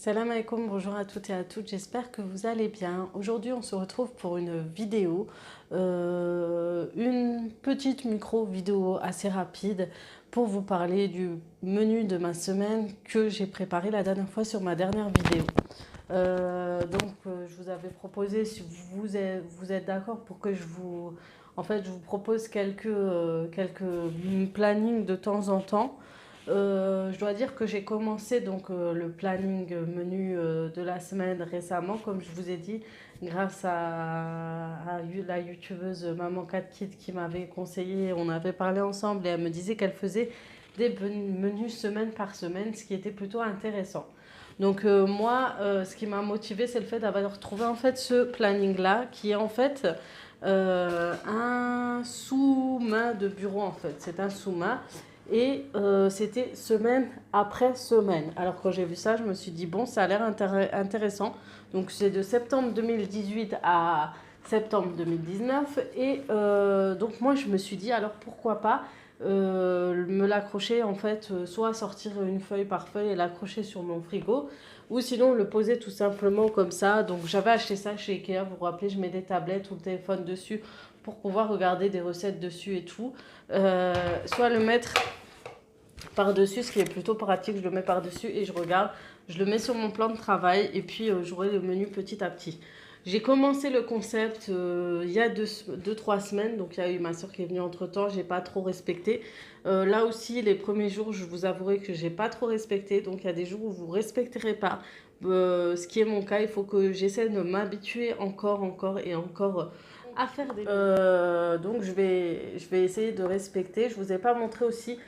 Salam alaikum, bonjour à toutes et à toutes, j'espère que vous allez bien. Aujourd'hui on se retrouve pour une vidéo, une petite micro-vidéo assez rapide pour vous parler du menu de ma semaine que j'ai préparé la dernière fois sur ma dernière vidéo. Je vous avais proposé, si vous êtes d'accord pour que je vous propose quelques plannings de temps en temps. Je dois dire que j'ai commencé le planning menu de la semaine récemment, comme je vous ai dit, grâce à la youtubeuse Maman 4 Kids qui m'avait conseillé, on avait parlé ensemble et elle me disait qu'elle faisait des menus semaine par semaine, ce qui était plutôt intéressant. Ce qui m'a motivée, c'est le fait d'avoir trouvé en fait ce planning-là, qui est en fait un sous-main de bureau en fait. C'est un sous-main et c'était semaine après semaine. Alors quand j'ai vu ça, je me suis dit bon, ça a l'air intéressant. Donc c'est de septembre 2018 à septembre 2019 et donc moi je me suis dit alors pourquoi pas me l'accrocher en fait, soit sortir une feuille par feuille et l'accrocher sur mon frigo, ou sinon le poser tout simplement comme ça. Donc j'avais acheté ça chez Ikea, vous vous rappelez, je mets des tablettes ou le téléphone dessus pour pouvoir regarder des recettes dessus et tout. Soit le mettre par-dessus, ce qui est plutôt pratique, je le mets par-dessus et je regarde, je le mets sur mon plan de travail et puis j'aurai le menu petit à petit. J'ai commencé le concept il y a 2-3 semaines, donc il y a eu ma soeur qui est venue entre temps, j'ai pas trop respecté. Là aussi, les premiers jours, je vous avouerai que j'ai pas trop respecté, donc il y a des jours où vous respecterez pas. Ce qui est mon cas, il faut que j'essaie de m'habituer encore et encore à faire des... donc je vais essayer de respecter. Je vous ai pas montré aussi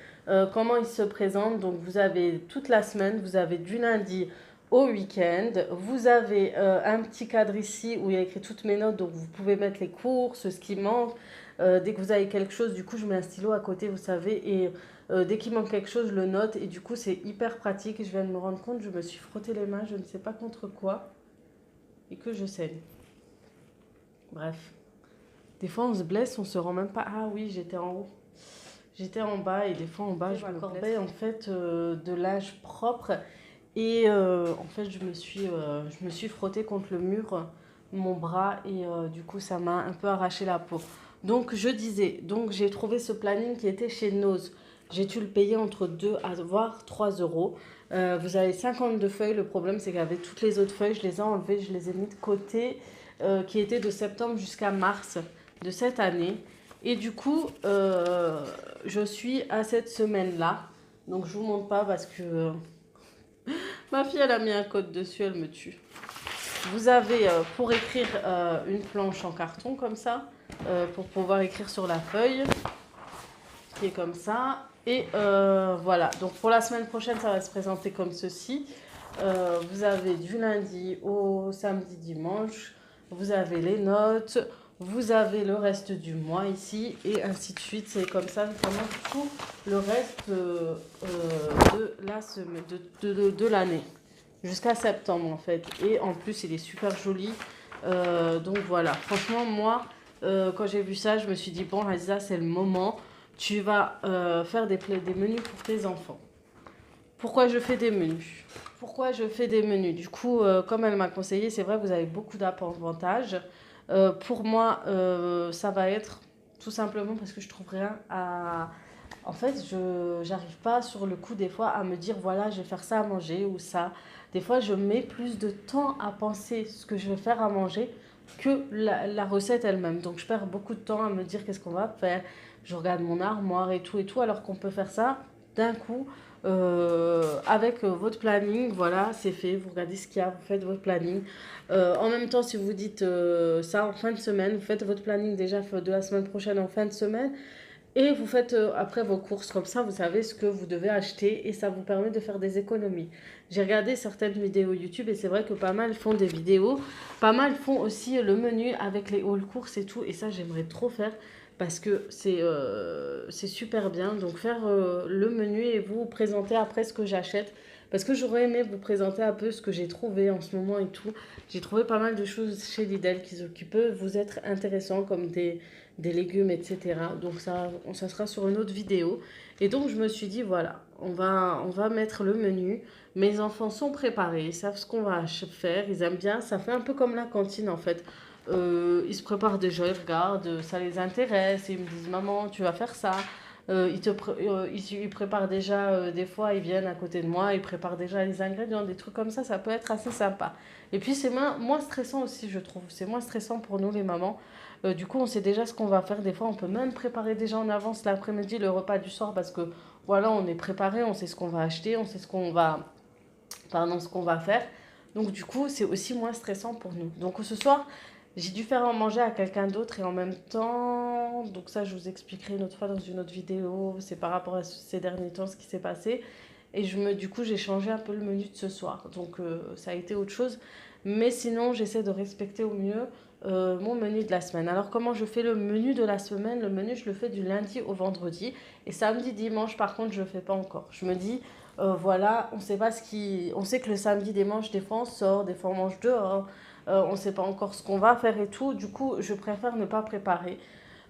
comment il se présente. Donc vous avez toute la semaine, vous avez du lundi au week-end. Vous avez un petit cadre ici où il y a écrit toutes mes notes, donc vous pouvez mettre les courses, ce qui manque. Dès que vous avez quelque chose, du coup, je mets un stylo à côté, vous savez, et dès qu'il manque quelque chose, je le note, et du coup, c'est hyper pratique. Et je viens de me rendre compte, je me suis frotté les mains, je ne sais pas contre quoi, et que je saigne. Bref. Des fois, on se blesse, on se rend même pas... Ah oui, j'étais en haut. J'étais en bas, et des fois, en bas, je m'accordais en fait de linge propre. Et en fait, je me suis frottée contre le mur, mon bras, et du coup, ça m'a un peu arraché la peau. Donc, je disais, donc j'ai trouvé ce planning qui était chez Nose. J'ai dû le payer entre 2 à voire 3 euros. Vous avez 52 feuilles. Le problème, c'est qu'avec toutes les autres feuilles, je les ai enlevées, je les ai mis de côté, qui étaient de septembre jusqu'à mars de cette année. Et du coup, je suis à cette semaine-là. Donc, je ne vous montre pas parce que... ma fille, elle a mis un code dessus, elle me tue. Vous avez, pour écrire, une planche en carton comme ça, pour pouvoir écrire sur la feuille, qui est comme ça. Et voilà, donc pour la semaine prochaine, ça va se présenter comme ceci. Vous avez du lundi au samedi, dimanche. Vous avez les notes. Vous avez le reste du mois ici, et ainsi de suite. C'est comme ça, vraiment tout le reste de la semaine, de l'année. Jusqu'à septembre, en fait. Et en plus, il est super joli. Donc voilà, franchement, moi, quand j'ai vu ça, je me suis dit, bon, Aziza, c'est le moment. Tu vas faire des menus pour tes enfants. Pourquoi je fais des menus? Pourquoi je fais des menus? Du coup, comme elle m'a conseillé, c'est vrai, vous avez beaucoup d'avantages. Pour moi, ça va être tout simplement parce que je trouve rien à... En fait, je n'arrive pas sur le coup des fois à me dire, voilà, je vais faire ça à manger ou ça. Des fois, je mets plus de temps à penser ce que je vais faire à manger que la recette elle-même. Donc, je perds beaucoup de temps à me dire qu'est-ce qu'on va faire. Je regarde mon armoire et tout, alors qu'on peut faire ça d'un coup. Avec votre planning, voilà, c'est fait, vous regardez ce qu'il y a, vous faites votre planning. En même temps, si vous dites ça en fin de semaine, vous faites votre planning déjà de la semaine prochaine en fin de semaine, et vous faites après vos courses, comme ça vous savez ce que vous devez acheter et ça vous permet de faire des économies. J'ai regardé certaines vidéos YouTube et c'est vrai que pas mal font des vidéos, pas mal font aussi le menu avec les hauls courses et tout, et ça j'aimerais trop faire parce que c'est super bien. Donc faire le menu et vous présenter après ce que j'achète. Parce que j'aurais aimé vous présenter un peu ce que j'ai trouvé en ce moment et tout. J'ai trouvé pas mal de choses chez Lidl qui peuvent vous être intéressantes, comme des légumes, etc. Donc ça sera sur une autre vidéo. Et donc je me suis dit, voilà, on va mettre le menu. Mes enfants sont préparés, ils savent ce qu'on va faire, ils aiment bien. Ça fait un peu comme la cantine en fait. Ils se préparent déjà, ils regardent, ça les intéresse, et ils me disent maman, tu vas faire ça. Ils préparent déjà, des fois, ils viennent à côté de moi, ils préparent déjà les ingrédients, des trucs comme ça peut être assez sympa. Et puis c'est moins stressant aussi, je trouve. C'est moins stressant pour nous les mamans. Du coup, on sait déjà ce qu'on va faire. Des fois, on peut même préparer déjà en avance l'après-midi le repas du soir parce que voilà, on est préparé, on sait ce qu'on va acheter, on sait ce qu'on va faire. Donc du coup, c'est aussi moins stressant pour nous. Donc ce soir, j'ai dû faire en manger à quelqu'un d'autre et en même temps, donc ça je vous expliquerai une autre fois dans une autre vidéo, c'est par rapport à ces derniers temps ce qui s'est passé. Et du coup, j'ai changé un peu le menu de ce soir. Donc ça a été autre chose. Mais sinon, j'essaie de respecter au mieux mon menu de la semaine. Alors comment je fais le menu de la semaine? Le menu, je le fais du lundi au vendredi. Et samedi, dimanche, par contre, je ne le fais pas encore. Je me dis, voilà, on sait pas on sait que le samedi, dimanche, des fois on sort, des fois on mange dehors. On ne sait pas encore ce qu'on va faire et tout. Du coup, je préfère ne pas préparer.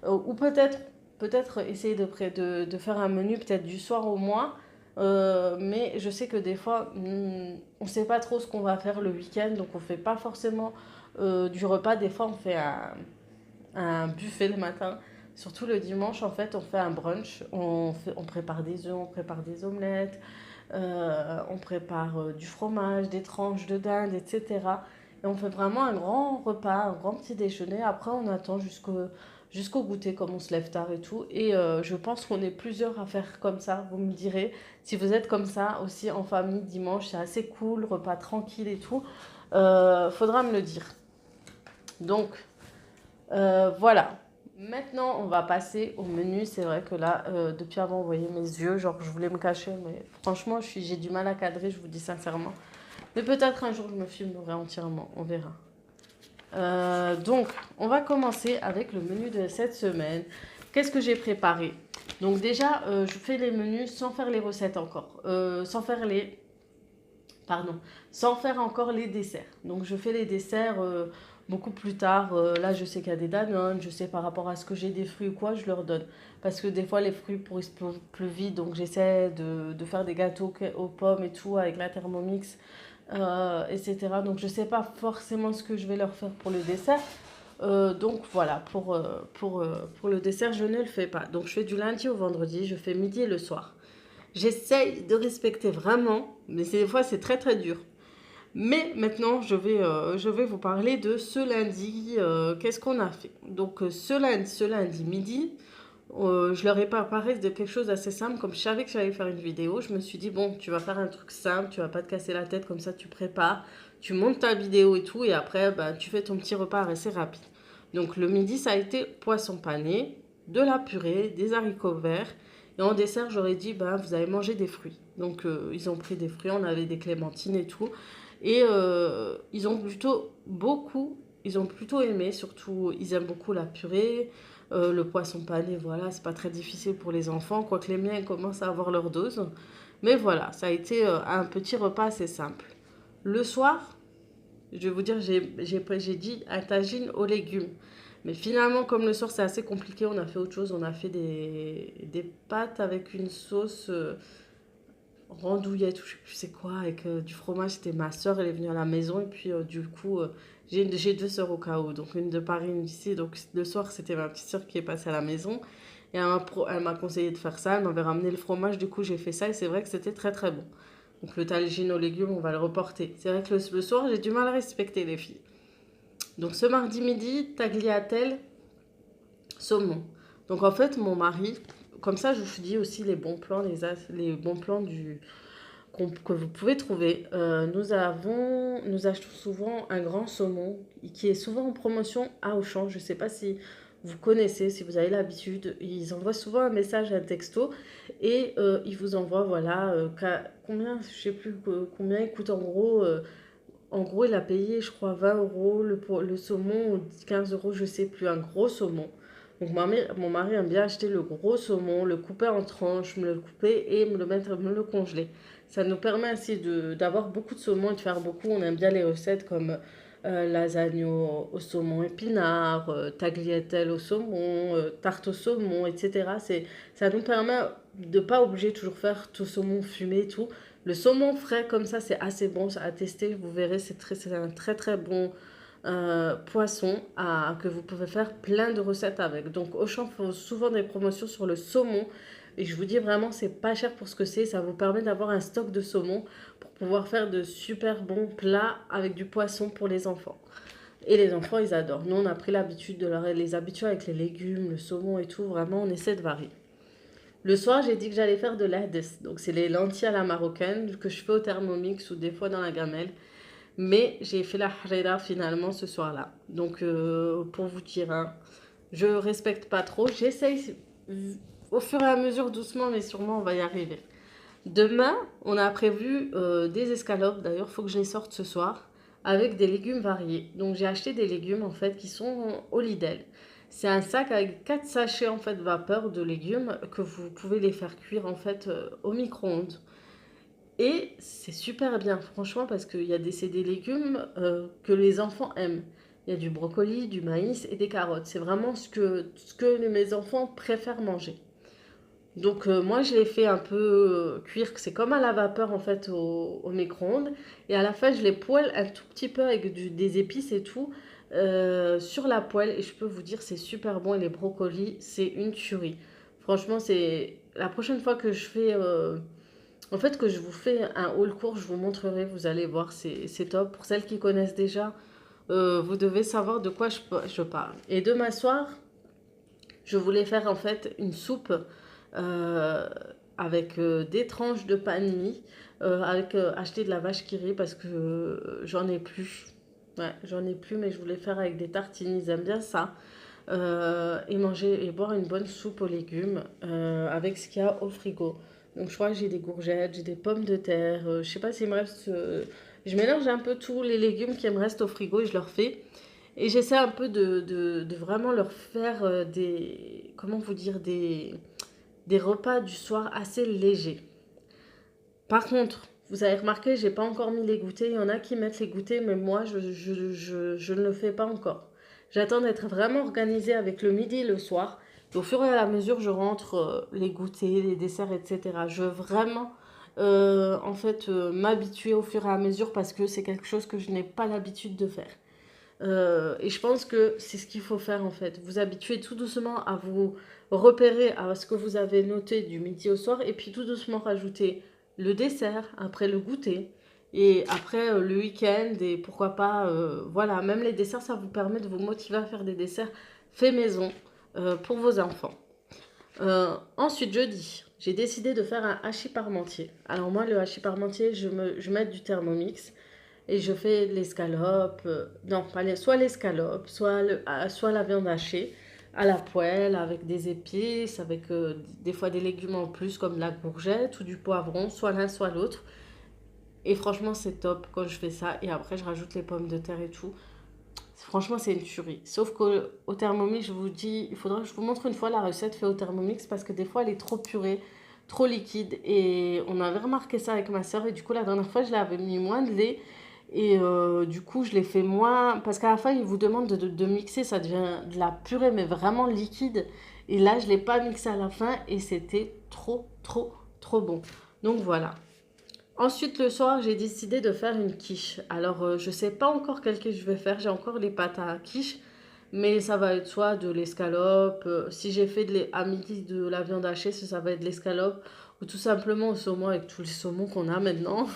Ou peut-être essayer de faire un menu peut-être du soir au moins. Mais je sais que des fois, on ne sait pas trop ce qu'on va faire le week-end. Donc on ne fait pas forcément du repas. Des fois, on fait un buffet le matin. Surtout le dimanche, en fait, on fait un brunch. On prépare des œufs, on prépare des omelettes. On prépare du fromage, des tranches de dinde, etc. Et on fait vraiment un grand repas, un grand petit déjeuner. Après, on attend jusqu'au goûter, comme on se lève tard et tout. Et je pense qu'on est plusieurs à faire comme ça. Vous me direz, si vous êtes comme ça aussi en famille dimanche, c'est assez cool, repas tranquille et tout. Faudra me le dire. Donc, voilà. Maintenant, on va passer au menu. C'est vrai que là, depuis avant, vous voyez mes yeux, genre je voulais me cacher, mais franchement, j'ai du mal à cadrer, je vous dis sincèrement. Mais peut-être un jour, je me filmerai entièrement, on verra. Donc, on va commencer avec le menu de cette semaine. Qu'est-ce que j'ai préparé? Donc déjà, je fais les menus sans faire les recettes encore. Sans faire encore les desserts. Donc je fais les desserts beaucoup plus tard. Là, je sais qu'il y a des Danone, je sais par rapport à ce que j'ai des fruits ou quoi, je leur donne. Parce que des fois, les fruits pourrissent plus vite, donc j'essaie de faire des gâteaux aux pommes et tout avec la Thermomix, etc. Donc je sais pas forcément ce que je vais leur faire pour le dessert. Donc voilà, pour le dessert, je ne le fais pas. Donc je fais du lundi au vendredi, je fais midi et le soir. J'essaye de respecter vraiment, mais des fois c'est très très dur. Mais maintenant, je vais vous parler de ce lundi. Qu'est-ce qu'on a fait? Donc ce lundi midi, je leur ai préparé de quelque chose d'assez simple. Comme je savais que j'allais faire une vidéo, je me suis dit, bon, tu vas faire un truc simple, tu vas pas te casser la tête, comme ça tu prépares, tu montes ta vidéo et tout, et après, bah, tu fais ton petit repas assez rapide. Donc le midi, ça a été poisson pané, de la purée, des haricots verts. Et en dessert, j'aurais dit, bah, vous allez manger des fruits. Donc ils ont pris des fruits, on avait des clémentines et tout. Et ils ont plutôt aimé, surtout ils aiment beaucoup la purée, le poisson pané, voilà, c'est pas très difficile pour les enfants, quoique les miens commencent à avoir leur dose. Mais voilà, ça a été un petit repas assez simple. Le soir, je vais vous dire, j'ai dit un tagine aux légumes. Mais finalement, comme le soir c'est assez compliqué, on a fait autre chose. On a fait des pâtes avec une sauce randouillette, ou je sais plus c'est quoi, avec du fromage. C'était ma soeur, elle est venue à la maison. Et puis du coup, j'ai deux sœurs au cas où. Donc une de Paris, une d'ici. Donc le soir, c'était ma petite sœur qui est passée à la maison. Et elle m'a conseillé de faire ça. Elle m'avait ramené le fromage. Du coup, j'ai fait ça. Et c'est vrai que c'était très très bon. Donc le tagine aux légumes, on va le reporter. C'est vrai que le soir, j'ai du mal à respecter les filles. Donc ce mardi midi, tagliatelle, saumon. Donc en fait, mon mari, comme ça, je vous dis aussi les bons plans, les bons plans que vous pouvez trouver. Nous achetons souvent un grand saumon qui est souvent en promotion à Auchan. Je ne sais pas si vous connaissez, si vous avez l'habitude. Ils envoient souvent un message, un texto, et ils vous envoient, voilà, combien, je sais plus combien il coûte en gros. En gros, il a payé, je crois, 20 euros le saumon, ou 15 euros, je sais plus, un gros saumon. Donc, mon mari aime bien acheter le gros saumon, le couper en tranches, me le couper et me le congeler. Ça nous permet ainsi d'avoir beaucoup de saumon et de faire beaucoup. On aime bien les recettes comme lasagne au saumon épinard, tagliatelle au saumon, tarte au saumon, etc. Ça nous permet de pas obligé de toujours faire tout saumon fumé et tout. Le saumon frais comme ça, c'est assez bon à tester. Vous verrez, c'est un très très bon poisson que vous pouvez faire plein de recettes avec. Donc Auchan fait souvent des promotions sur le saumon. Et je vous dis vraiment, c'est pas cher pour ce que c'est. Ça vous permet d'avoir un stock de saumon pour pouvoir faire de super bons plats avec du poisson pour les enfants. Et les enfants, ils adorent. Nous, on a pris l'habitude de les habituer avec les légumes, le saumon et tout. Vraiment, on essaie de varier. Le soir, j'ai dit que j'allais faire de l'ades. Donc, c'est les lentilles à la marocaine que je fais au Thermomix ou des fois dans la gamelle. Mais j'ai fait la harira finalement ce soir-là. Donc, pour vous dire, hein, je respecte pas trop. J'essaye au fur et à mesure, doucement, mais sûrement, on va y arriver. Demain, on a prévu des escalopes. D'ailleurs, il faut que je les sorte ce soir avec des légumes variés. Donc, j'ai acheté des légumes en fait qui sont au Lidl. C'est un sac avec 4 sachets en fait vapeur de légumes que vous pouvez les faire cuire en fait au micro-ondes. Et c'est super bien, franchement, parce qu'il y a c'est des légumes que les enfants aiment. Il y a du brocoli, du maïs et des carottes. C'est vraiment ce que mes enfants préfèrent manger. Donc moi je l'ai fait un peu cuire, c'est comme à la vapeur en fait au micro-ondes. Et à la fin je les poêle un tout petit peu avec des épices et tout sur la poêle. Et je peux vous dire c'est super bon et les brocolis c'est une tuerie. Franchement c'est la prochaine fois que je fais en fait que je vous fais un haul court je vous montrerai, vous allez voir c'est top. Pour celles qui connaissent déjà vous devez savoir de quoi je parle. Et demain soir je voulais faire en fait une soupe euh, avec des tranches de panini, avec acheter de la vache qui rit parce que j'en ai plus. Ouais, j'en ai plus, mais je voulais faire avec des tartines, ils aiment bien ça. Et manger et boire une bonne soupe aux légumes avec ce qu'il y a au frigo. Donc je crois que j'ai des courgettes, j'ai des pommes de terre, je sais pas s'il me reste... je mélange un peu tous les légumes qui me restent au frigo et je leur fais. Et j'essaie un peu de vraiment leur faire des... Comment vous dire? Des repas du soir assez légers. Par contre, vous avez remarqué, j'ai pas encore mis les goûters. Il y en a qui mettent les goûters, mais moi, je ne le fais pas encore. J'attends d'être vraiment organisée avec le midi et le soir. Et au fur et à mesure, je rentre les goûters, les desserts, etc. Je veux vraiment, en fait, m'habituer au fur et à mesure parce que c'est quelque chose que je n'ai pas l'habitude de faire. Et je pense que c'est ce qu'il faut faire en fait. Vous habituer tout doucement à vous repérer à ce que vous avez noté du midi au soir et puis tout doucement rajouter le dessert, après le goûter et après le week-end et pourquoi pas, voilà, même les desserts, ça vous permet de vous motiver à faire des desserts faits maison pour vos enfants. Ensuite, jeudi, j'ai décidé de faire un hachis parmentier. Alors moi, le hachis parmentier, je mets du Thermomix. Et je fais l'escalope, non, pas soit l'escalope, soit la viande hachée à la poêle avec des épices, avec des fois des légumes en plus comme la courgette ou du poivron, soit l'un, soit l'autre. Et franchement, c'est top quand je fais ça. Et après, je rajoute les pommes de terre et tout. Franchement, c'est une tuerie. Sauf qu'au Thermomix, je vous dis, il faudra que je vous montre une fois la recette faite au Thermomix parce que des fois, elle est trop purée, trop liquide. Et on avait remarqué ça avec ma soeur. Et du coup, la dernière fois, je l'avais mis moins de lait. Et du coup, je l'ai fait moins. Parce qu'à la fin, il vous demande de mixer. Ça devient de la purée, mais vraiment liquide. Et là, je ne l'ai pas mixé à la fin. Et c'était trop, trop, trop bon. Donc voilà. Ensuite, le soir, j'ai décidé de faire une quiche. Alors, je ne sais pas encore quelle quiche je vais faire. J'ai encore les pâtes à quiche. Mais ça va être soit de l'escalope. Si j'ai fait à midi de la viande hachée, ça va être de l'escalope. Ou tout simplement au saumon avec tous les saumons qu'on a maintenant.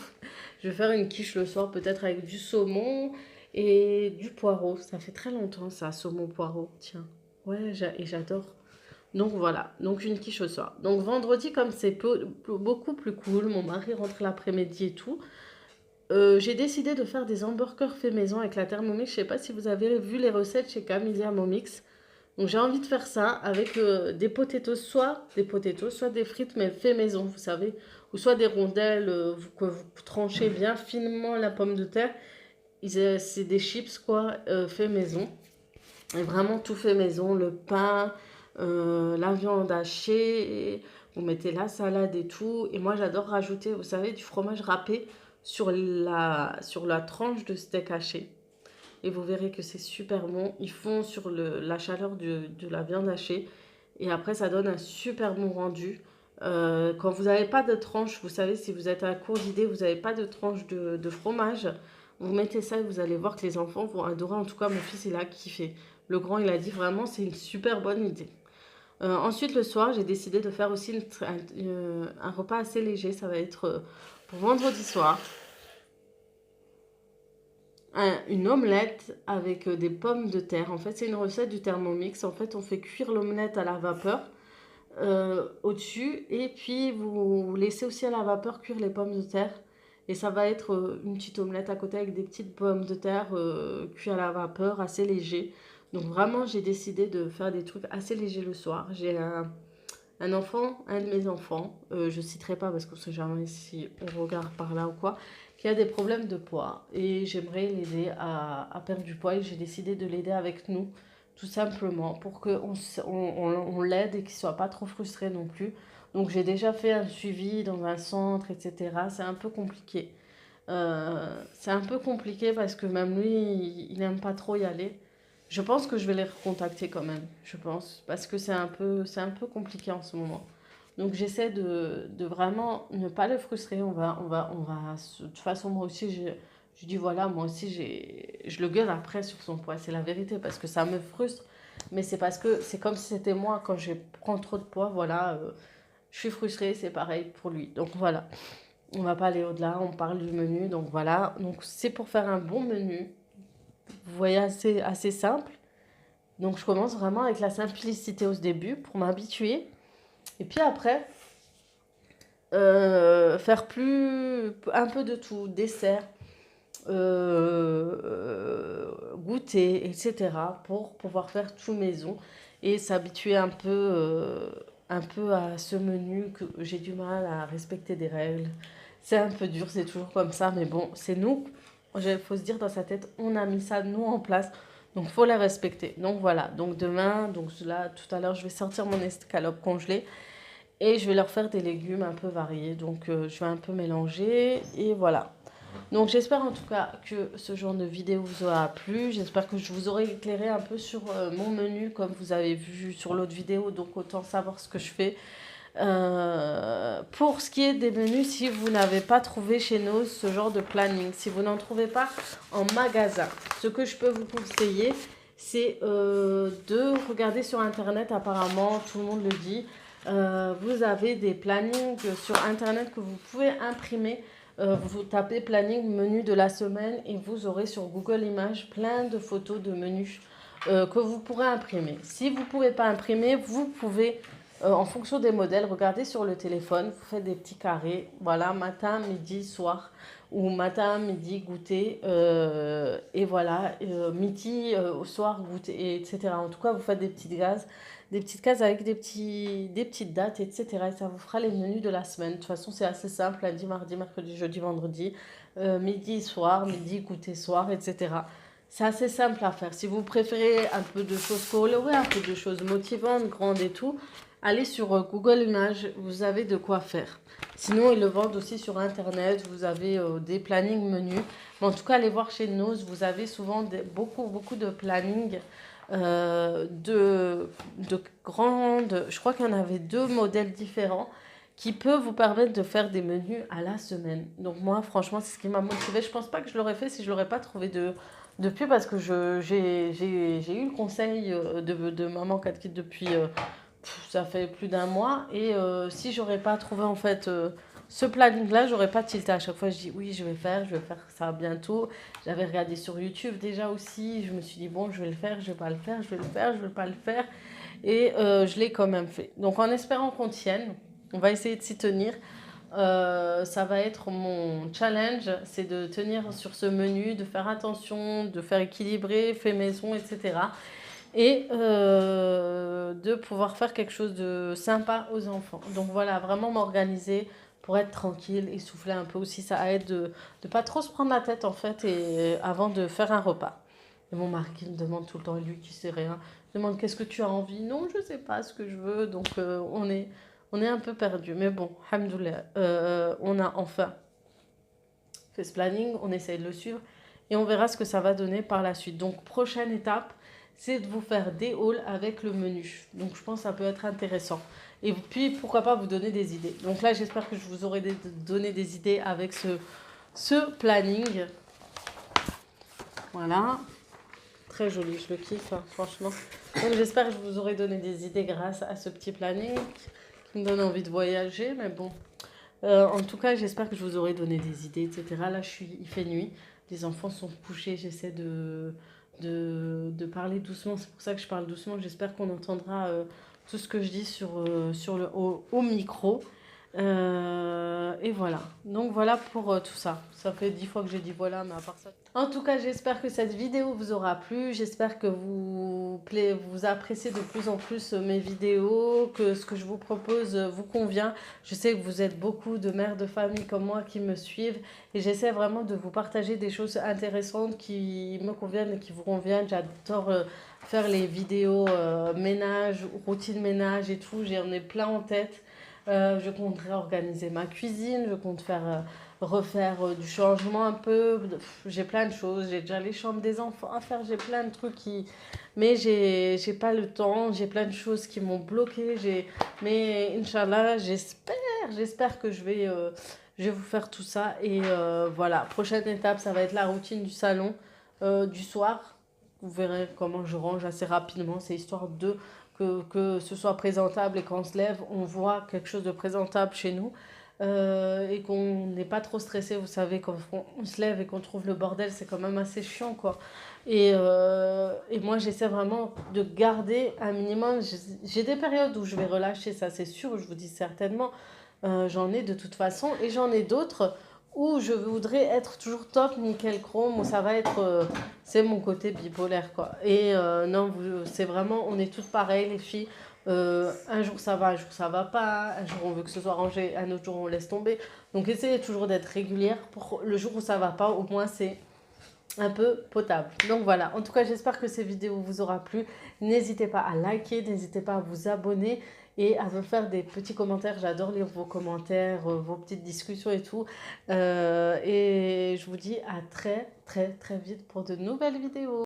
Je vais faire une quiche le soir, peut-être avec du saumon et du poireau. Ça fait très longtemps, ça, saumon poireau. Tiens. Ouais, et j'adore. Donc voilà, donc une quiche au soir. Donc vendredi, comme c'est beaucoup plus cool, mon mari rentre l'après-midi et tout, j'ai décidé de faire des hamburgers faits maison avec la Thermomix. Je sais pas si vous avez vu les recettes chez Camille Thermomix. Donc j'ai envie de faire ça avec des potatoes, soit des frites, mais fait maison, vous savez, ou soit des rondelles que vous tranchez bien finement la pomme de terre. C'est des chips quoi, fait maison. Et vraiment tout fait maison, le pain, la viande hachée, vous mettez la salade et tout. Et moi j'adore rajouter, vous savez, du fromage râpé sur la tranche de steak haché. Et vous verrez que c'est super bon. Ils font sur la chaleur de la viande hachée. Et après, ça donne un super bon rendu. Quand vous n'avez pas de tranche, vous savez, si vous êtes à court d'idées, vous n'avez pas de tranche de fromage, vous mettez ça et vous allez voir que les enfants vont adorer. En tout cas, mon fils, il a kiffé. Le grand, il a dit vraiment, c'est une super bonne idée. Ensuite, le soir, j'ai décidé de faire aussi un repas assez léger. Ça va être pour vendredi soir. Une omelette avec des pommes de terre. En fait, c'est une recette du Thermomix. En fait, on fait cuire l'omelette à la vapeur au-dessus. Et puis, vous laissez aussi à la vapeur cuire les pommes de terre. Et ça va être une petite omelette à côté avec des petites pommes de terre cuites à la vapeur, assez léger. Donc vraiment, j'ai décidé de faire des trucs assez légers le soir. J'ai un enfant, un de mes enfants, je ne citerai pas parce qu'on ne sait jamais si on regarde par là ou quoi, qui a des problèmes de poids. Et j'aimerais l'aider à perdre du poids et j'ai décidé de l'aider avec nous, tout simplement, pour qu'on l'aide et qu'il ne soit pas trop frustré non plus. Donc j'ai déjà fait un suivi dans un centre, etc. C'est un peu compliqué. C'est un peu compliqué parce que même lui, il n'aime pas trop y aller. Je pense que je vais les recontacter quand même, je pense, parce que c'est un peu compliqué en ce moment. Donc j'essaie de vraiment ne pas le frustrer. De toute façon, moi aussi, je dis voilà, moi aussi, je le gueule après sur son poids, c'est la vérité, parce que ça me frustre. Mais c'est parce que c'est comme si c'était moi, quand je prends trop de poids, voilà, je suis frustrée, c'est pareil pour lui. Donc voilà, on va pas aller au-delà, on parle du menu, donc voilà. Donc c'est pour faire un bon menu, vous voyez, assez simple. Donc je commence vraiment avec la simplicité au début pour m'habituer. Et puis après, faire un peu de tout, dessert, goûter, etc. pour pouvoir faire tout maison et s'habituer un peu à ce menu que j'ai du mal à respecter des règles. C'est un peu dur, c'est toujours comme ça, mais bon, c'est nous. Il faut se dire dans sa tête, on a mis ça nous en place, donc faut les respecter. Donc voilà, donc demain, donc là, tout à l'heure, je vais sortir mon escalope congelée et je vais leur faire des légumes un peu variés. Donc je vais un peu mélanger et voilà. Donc j'espère en tout cas que ce genre de vidéo vous aura plu. J'espère que je vous aurai éclairé un peu sur mon menu comme vous avez vu sur l'autre vidéo. Donc autant savoir ce que je fais. Pour ce qui est des menus, si vous n'avez pas trouvé chez nous ce genre de planning, si vous n'en trouvez pas en magasin, ce que je peux vous conseiller, c'est de regarder sur Internet. Apparemment, tout le monde le dit. Vous avez des plannings sur Internet que vous pouvez imprimer. Vous tapez planning menu de la semaine et vous aurez sur Google Images plein de photos de menus que vous pourrez imprimer. Si vous ne pouvez pas imprimer, vous pouvez, en fonction des modèles, regarder sur le téléphone, vous faites des petits carrés, voilà, matin, midi, soir, ou matin, midi, goûter, et voilà, midi, au soir, goûter, etc. En tout cas, vous faites des petites cases avec des petites dates, etc. Et ça vous fera les menus de la semaine. De toute façon, c'est assez simple, lundi, mardi, mercredi, jeudi, vendredi, midi, soir, midi, goûter, soir, etc. C'est assez simple à faire. Si vous préférez un peu de choses colorées, un peu de choses motivantes, grandes et tout, allez sur Google Images, vous avez de quoi faire. Sinon, ils le vendent aussi sur Internet, vous avez des plannings menus. Mais en tout cas, allez voir chez nous, vous avez souvent beaucoup de plannings de grandes... Je crois qu'il y en avait 2 modèles différents qui peuvent vous permettre de faire des menus à la semaine. Donc moi, franchement, c'est ce qui m'a motivée. Je pense pas que je l'aurais fait si je l'aurais pas trouvé depuis parce que j'ai eu le conseil de maman 4 kids depuis ça fait plus d'un mois et si j'aurais pas trouvé en fait ce planning là, j'aurais pas tilté. À chaque fois je dis oui, je vais faire ça bientôt. J'avais regardé sur YouTube déjà aussi, je me suis dit bon, je vais le faire, je vais pas le faire, je vais le faire, je vais pas le faire et je l'ai quand même fait. Donc en espérant qu'on tienne, on va essayer de s'y tenir. Ça va être mon challenge, c'est de tenir sur ce menu, de faire attention, de faire équilibrer, fait maison, etc. Et de pouvoir faire quelque chose de sympa aux enfants. Donc voilà, vraiment m'organiser pour être tranquille et souffler un peu aussi. Ça aide de ne pas trop se prendre la tête en fait et, avant de faire un repas. Et mon mari qui me demande tout le temps, lui qui sait rien, me demande qu'est-ce que tu as envie. Non, je sais pas ce que je veux. Donc on est un peu perdu. Mais bon, alhamdoulilah, on a enfin fait ce planning, on essaye de le suivre et on verra ce que ça va donner par la suite. Donc prochaine étape, c'est de vous faire des hauls avec le menu. Donc je pense que ça peut être intéressant. Et puis pourquoi pas vous donner des idées. Donc là j'espère que je vous aurai donné des idées avec ce planning. Voilà. Très joli, je le kiffe, hein, franchement. Donc j'espère que je vous aurai donné des idées grâce à ce petit planning qui me donne envie de voyager. Mais bon, en tout cas, j'espère que je vous aurai donné des idées, etc. Là, il fait nuit. Les enfants sont couchés. J'essaie de parler doucement. C'est pour ça que je parle doucement. J'espère qu'on entendra tout ce que je dis au micro. Et voilà. Donc voilà pour tout ça. Ça fait 10 fois que j'ai dit voilà, mais à part ça. En tout cas, j'espère que cette vidéo vous aura plu. J'espère que vous appréciez de plus en plus mes vidéos, que ce que je vous propose vous convient. Je sais que vous êtes beaucoup de mères de famille comme moi qui me suivent. Et j'essaie vraiment de vous partager des choses intéressantes qui me conviennent et qui vous conviennent. J'adore faire les vidéos ménage, routine ménage et tout. J'en ai plein en tête. Je compte réorganiser ma cuisine, je compte refaire du changement un peu. J'ai plein de choses, j'ai déjà les chambres des enfants à faire, j'ai plein de trucs mais j'ai pas le temps, j'ai plein de choses qui m'ont bloqué. Mais Inch'Allah, j'espère que je vais vous faire tout ça. Et voilà, prochaine étape, ça va être la routine du salon du soir. Vous verrez comment je range assez rapidement, c'est histoire que ce soit présentable et quand on se lève, on voit quelque chose de présentable chez nous et qu'on n'est pas trop stressé. Vous savez, quand on se lève et qu'on trouve le bordel, c'est quand même assez chiant, quoi. Et moi, j'essaie vraiment de garder un minimum. J'ai des périodes où je vais relâcher, ça c'est sûr, je vous dis certainement. J'en ai de toute façon et j'en ai d'autres où je voudrais être toujours top, nickel chrome, où ça va être... c'est mon côté bipolaire, quoi. Et non, c'est vraiment, on est toutes pareilles, les filles. Un jour ça va, un jour ça va pas. Un jour on veut que ce soit rangé, un autre jour on laisse tomber. Donc essayez toujours d'être régulière pour le jour où ça va pas, au moins c'est un peu potable. Donc voilà, en tout cas j'espère que ces vidéos vous aura plu. N'hésitez pas à liker, n'hésitez pas à vous abonner et à me faire des petits commentaires. J'adore lire vos commentaires, vos petites discussions et tout. Et je vous dis à très très très vite pour de nouvelles vidéos.